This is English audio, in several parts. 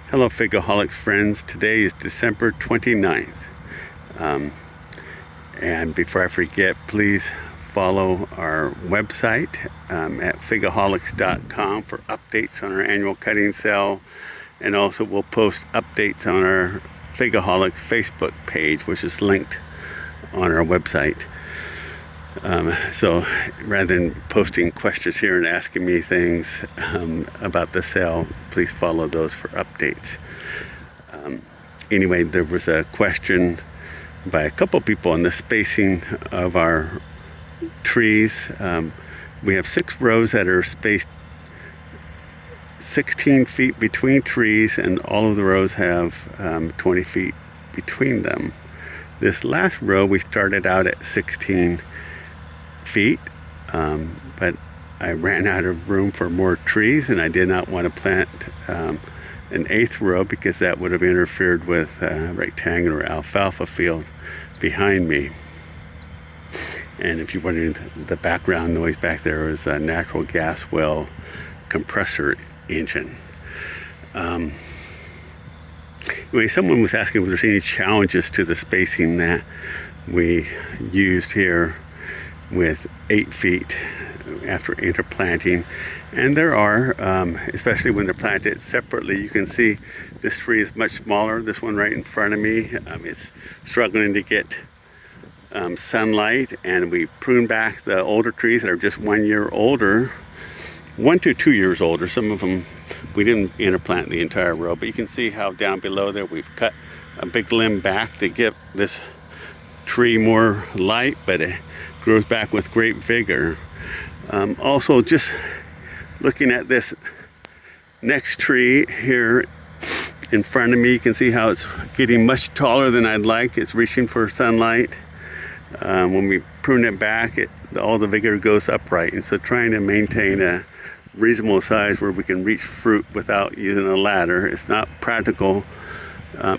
Hello Figaholics friends, today is December 29th. And before I forget, please follow our website at figaholics.com for updates on our annual cutting sale. And also we'll post updates on our Figaholics Facebook page, which is linked on our website. So rather than posting questions here and asking me things about the sale, please follow those for updates. Anyway, there was a question by a couple people on the spacing of our trees. We have 6 rows that are spaced 16 feet between trees, and all of the rows have 20 feet between them. This last row we started out at 16 feet, but I ran out of room for more trees, and I did not want to plant an 8th row because that would have interfered with a rectangular alfalfa field behind me. And if you're wondering, the background noise back there is a natural gas well compressor engine. Anyway, someone was asking if there's any challenges to the spacing that we used here with 8 feet after interplanting, and there are, especially when they're planted separately. You can see this tree is much smaller, this one right in front of me. It's struggling to get sunlight, and we prune back the older trees that are just 1 year older, 1 to 2 years older. Some of them we didn't interplant the entire row, but you can see how down below there we've cut a big limb back to give this tree more light, but it grows back with great vigor. Also, just looking at this next tree here in front of me, you can see how it's getting much taller than I'd like. It's reaching for sunlight. When we prune it back, all the vigor goes upright, and so trying to maintain a reasonable size where we can reach fruit without using a ladder, it's not practical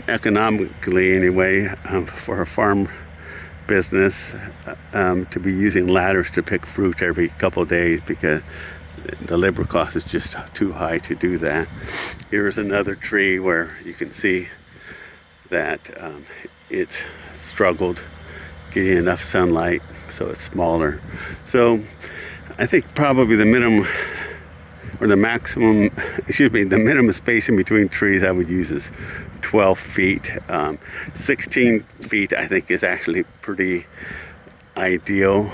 economically anyway, for a farm business to be using ladders to pick fruit every couple of days, because the labor cost is just too high to do that. Here's another tree where you can see that it's struggled getting enough sunlight, so it's smaller. So I think probably the minimum or the maximum, the minimum spacing between trees I would use is 12 feet. 16 feet I think is actually pretty ideal.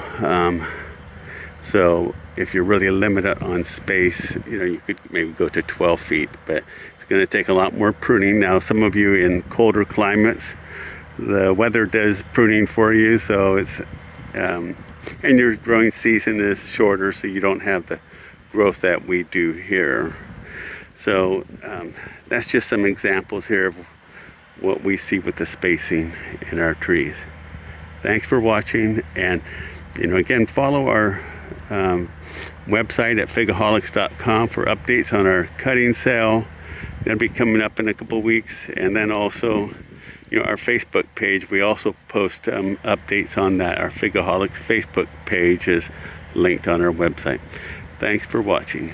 So if you're really limited on space, you could maybe go to 12 feet, but it's going to take a lot more pruning. Now, some of you in colder climates, the weather does pruning for you, so it's and your growing season is shorter, so you don't have the growth that we do here. So that's just some examples here of what we see with the spacing in our trees. Thanks for watching, and again, follow our website at figaholics.com for updates on our cutting sale. That'll be coming up in a couple weeks. And then also our Facebook page, we also post updates on that. Our Figaholics Facebook page is linked on our website. Thanks for watching.